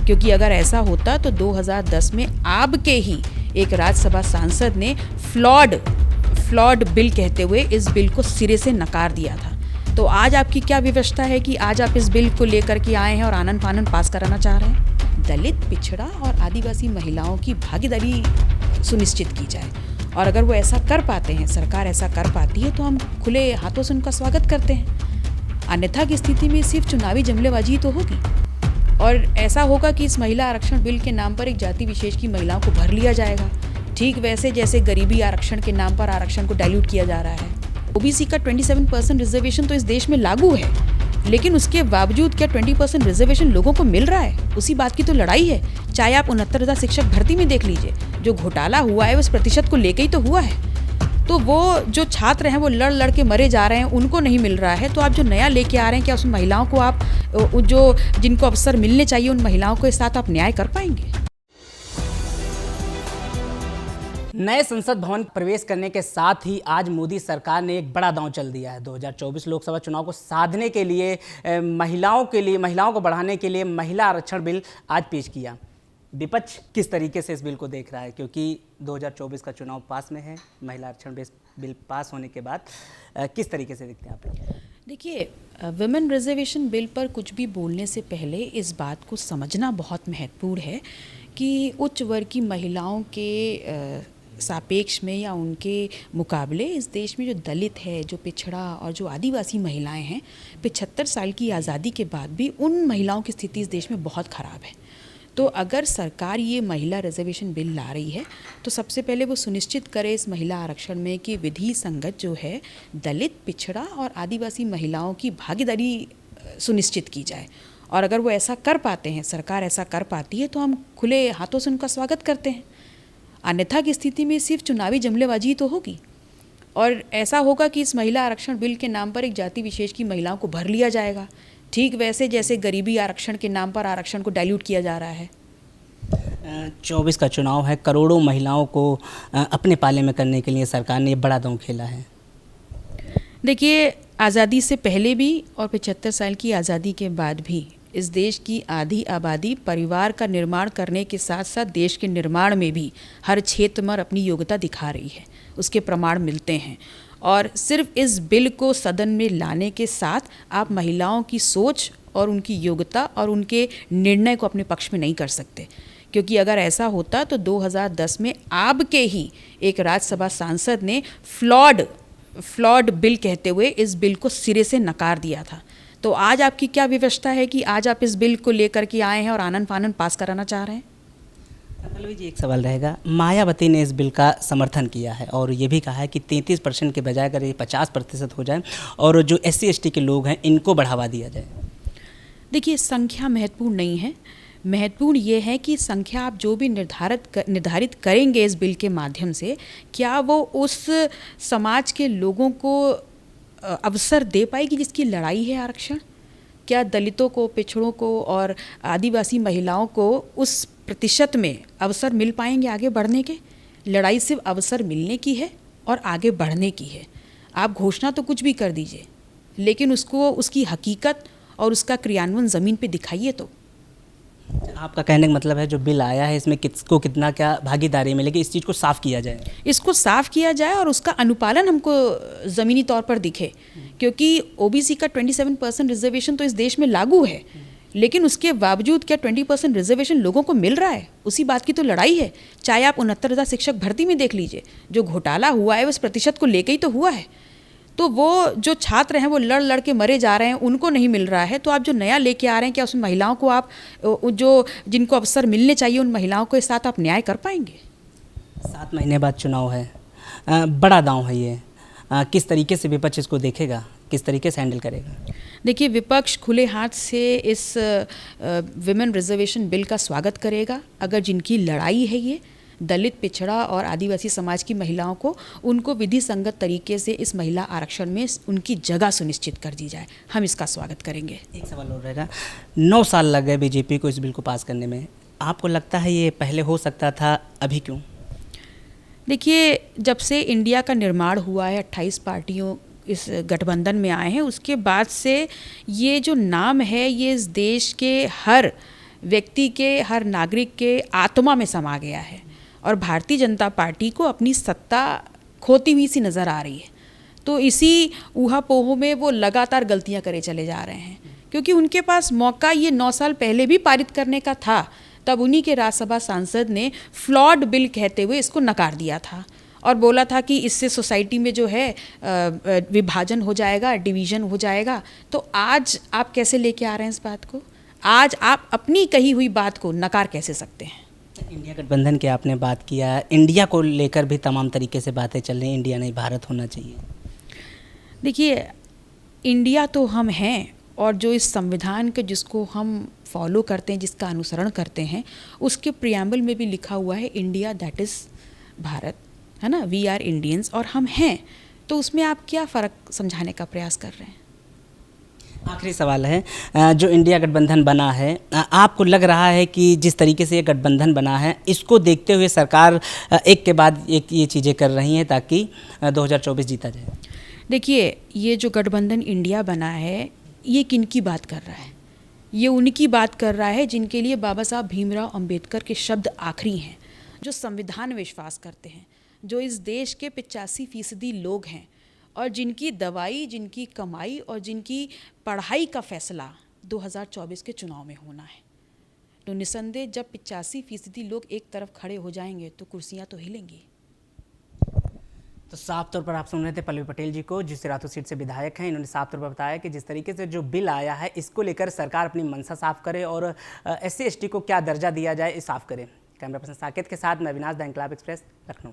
क्योंकि अगर ऐसा होता तो 2010 में आपके ही एक राज्यसभा सांसद ने फ्लॉड बिल कहते हुए इस बिल को सिरे से नकार दिया था। तो आज आपकी क्या विवशता है कि आज आप इस बिल को लेकर के आए हैं और आनन फानन पास कराना चाह रहे हैं? दलित, पिछड़ा और आदिवासी महिलाओं की भागीदारी सुनिश्चित की जाए, और अगर वो ऐसा कर पाते हैं, सरकार ऐसा कर पाती है, तो हम खुले हाथों से उनका स्वागत करते हैं। अन्यथा की स्थिति में सिर्फ चुनावी जुमलेबाजी तो होगी, और ऐसा होगा कि इस महिला आरक्षण बिल के नाम पर एक जाति विशेष की महिलाओं को भर लिया जाएगा, ठीक वैसे जैसे गरीबी आरक्षण के नाम पर आरक्षण को डाइल्यूट किया जा रहा है। ओबीसी का 27% रिजर्वेशन तो इस देश में लागू है, लेकिन उसके बावजूद क्या 20% रिजर्वेशन लोगों को मिल रहा है? उसी बात की तो लड़ाई है। चाहे आप 69,000 शिक्षक भर्ती में देख लीजिए, जो घोटाला हुआ है उस प्रतिशत को लेके ही तो हुआ है। तो वो जो छात्र हैं वो लड़ के मरे जा रहे हैं, उनको नहीं मिल रहा है। तो आप जो नया लेके आ रहे हैं, क्या उस महिलाओं को आप जो जिनको अवसर मिलने चाहिए उन महिलाओं के साथ आप न्याय कर पाएंगे? नए संसद भवन प्रवेश करने के साथ ही आज मोदी सरकार ने एक बड़ा दांव चल दिया है। 2024 लोकसभा चुनाव को साधने के लिए महिलाओं को बढ़ाने के लिए महिला आरक्षण बिल आज पेश किया। विपक्ष किस तरीके से इस बिल को देख रहा है, क्योंकि 2024 का चुनाव पास में है, महिला आरक्षण बिल पास होने के बाद किस तरीके से देखते हैं आप? देखिए, वुमेन रिजर्वेशन बिल पर कुछ भी बोलने से पहले इस बात को समझना बहुत महत्वपूर्ण है कि उच्च वर्ग की महिलाओं के सापेक्ष में या उनके मुकाबले इस देश में जो दलित है, जो पिछड़ा और जो आदिवासी महिलाएं हैं, 75 साल की आज़ादी के बाद भी उन महिलाओं की स्थिति इस देश में बहुत ख़राब है। तो अगर सरकार ये महिला रिजर्वेशन बिल ला रही है तो सबसे पहले वो सुनिश्चित करे इस महिला आरक्षण में कि विधि संगत जो है दलित, पिछड़ा और आदिवासी महिलाओं की भागीदारी सुनिश्चित की जाए, और अगर वो ऐसा कर पाते हैं, सरकार ऐसा कर पाती है, तो हम खुले हाथों से उनका स्वागत करते हैं। अन्यथा की स्थिति में सिर्फ चुनावी जुमलेबाजी तो होगी, और ऐसा होगा कि इस महिला आरक्षण बिल के नाम पर एक जाति विशेष की महिलाओं को भर लिया जाएगा, ठीक वैसे जैसे गरीबी आरक्षण के नाम पर आरक्षण को डाइल्यूट किया जा रहा है। 24 का चुनाव है, करोड़ों महिलाओं को अपने पाले में करने के लिए सरकार ने बड़ा दांव खेला है। देखिए, आज़ादी से पहले भी और 75 साल की आज़ादी के बाद भी इस देश की आधी आबादी परिवार का निर्माण करने के साथ साथ देश के निर्माण में भी हर क्षेत्र में अपनी योग्यता दिखा रही है, उसके प्रमाण मिलते हैं। और सिर्फ इस बिल को सदन में लाने के साथ आप महिलाओं की सोच और उनकी योग्यता और उनके निर्णय को अपने पक्ष में नहीं कर सकते, क्योंकि अगर ऐसा होता तो 2010 में आपके ही एक राज्यसभा सांसद ने फ्लॉड बिल कहते हुए इस बिल को सिरे से नकार दिया था। तो आज आपकी क्या विवशता है कि आज आप इस बिल को लेकर के आए हैं और आनन फानन पास कराना चाह रहे हैं? पल्लवी जी, एक सवाल रहेगा। मायावती ने इस बिल का समर्थन किया है और ये भी कहा है कि 33% के बजाय अगर ये 50% हो जाए और जो SC/ST के लोग हैं इनको बढ़ावा दिया जाए। देखिए, संख्या महत्वपूर्ण नहीं है, महत्वपूर्ण ये है कि संख्या आप जो भी निर्धारित करेंगे इस बिल के माध्यम से, क्या वो उस समाज के लोगों को अवसर दे पाएगी जिसकी लड़ाई है आरक्षण? क्या दलितों को, पिछड़ों को और आदिवासी महिलाओं को उस प्रतिशत में अवसर मिल पाएंगे आगे बढ़ने के? लड़ाई सिर्फ अवसर मिलने की है और आगे बढ़ने की है। आप घोषणा तो कुछ भी कर दीजिए, लेकिन उसको, उसकी हकीकत और उसका क्रियान्वयन ज़मीन पे दिखाइए। तो आपका कहने का मतलब है जो बिल आया है इसमें किसको कितना क्या भागीदारी मिलेगी, इस चीज़ को साफ़ किया जाए, इसको साफ़ किया जाए और उसका अनुपालन हमको ज़मीनी तौर पर दिखे, क्योंकि ओबीसी का 27% रिजर्वेशन तो इस देश में लागू है, लेकिन उसके बावजूद क्या 20% रिजर्वेशन लोगों को मिल रहा है? उसी बात की तो लड़ाई है। चाहे आप 69,000 शिक्षक भर्ती में देख लीजिए, जो घोटाला हुआ है उस प्रतिशत को लेके ही तो हुआ है। तो वो जो छात्र हैं वो लड़ के मरे जा रहे हैं, उनको नहीं मिल रहा है। तो आप जो नया लेके आ रहे हैं, क्या उस महिलाओं को आप जो जिनको अवसर मिलने चाहिए उन महिलाओं के साथ आप न्याय कर पाएंगे? 7 महीने बाद चुनाव है, बड़ा दांव है ये, किस तरीके से विपक्ष इसको देखेगा, किस तरीके से हैंडल करेगा? देखिए, विपक्ष खुले हाथ से इस विमेन रिजर्वेशन बिल का स्वागत करेगा। अगर जिनकी लड़ाई है ये दलित, पिछड़ा और आदिवासी समाज की महिलाओं को, उनको विधि संगत तरीके से इस महिला आरक्षण में उनकी जगह सुनिश्चित कर दी जाए, हम इसका स्वागत करेंगे। एक सवाल और रहेगा, 9 साल लग गए बीजेपी को इस बिल को पास करने में, आपको लगता है ये पहले हो सकता था, अभी क्यों? देखिए, जब से इंडिया का निर्माण हुआ है, 28 पार्टियों इस गठबंधन में आए हैं, उसके बाद से ये जो नाम है ये इस देश के हर व्यक्ति के, हर नागरिक के आत्मा में समा गया है और भारतीय जनता पार्टी को अपनी सत्ता खोती हुई सी नज़र आ रही है। तो इसी ऊहापोह में वो लगातार गलतियां करे चले जा रहे हैं, क्योंकि उनके पास मौका ये 9 साल पहले भी पारित करने का था। तब उन्हीं के राज्यसभा सांसद ने फ्लॉड बिल कहते हुए इसको नकार दिया था और बोला था कि इससे सोसाइटी में जो है विभाजन हो जाएगा, डिवीज़न हो जाएगा। तो आज आप कैसे लेके आ रहे हैं इस बात को? आज आप अपनी कही हुई बात को नकार कैसे सकते हैं? इंडिया गठबंधन की आपने बात किया, इंडिया को लेकर भी तमाम तरीके से बातें चल रही हैं, इंडिया नहीं भारत होना चाहिए। देखिए, इंडिया तो हम हैं और जो इस संविधान के जिसको हम फॉलो करते हैं, जिसका अनुसरण करते हैं, उसके प्रियम्बल में भी लिखा हुआ है इंडिया दैट इज़ भारत, है ना, वी आर इंडियंस, और हम हैं। तो उसमें आप क्या फ़र्क समझाने का प्रयास कर रहे हैं? आखिरी सवाल है, जो इंडिया गठबंधन बना है, आपको लग रहा है कि जिस तरीके से ये गठबंधन बना है, इसको देखते हुए सरकार एक के बाद एक ये चीज़ें कर रही हैं ताकि 2024 जीता जाए? देखिए, ये जो गठबंधन इंडिया बना है, ये किनकी बात कर रहा है? ये उनकी बात कर रहा है जिनके लिए बाबा साहब भीमराव अंबेडकर के शब्द आखिरी हैं, जो संविधान में विश्वास करते हैं, जो इस देश के 85% लोग हैं और जिनकी दवाई, जिनकी कमाई और जिनकी पढ़ाई का फैसला 2024 के चुनाव में होना है। तो निसंदेह जब 85% लोग एक तरफ खड़े हो जाएंगे तो कुर्सियां तो हिलेंगी। तो साफ तौर पर आप सुन रहे थे पल्लवी पटेल जी को, जो सिराथू सीट से विधायक हैं। इन्होंने साफ तौर पर बताया कि जिस तरीके से जो बिल आया है, इसको लेकर सरकार अपनी मंशा साफ करे और SC ST को क्या दर्जा दिया जाए, ये साफ करे। कैमरा पर्सन साकेत के साथ मैं Avinash, the Inquilab express, Lucknow.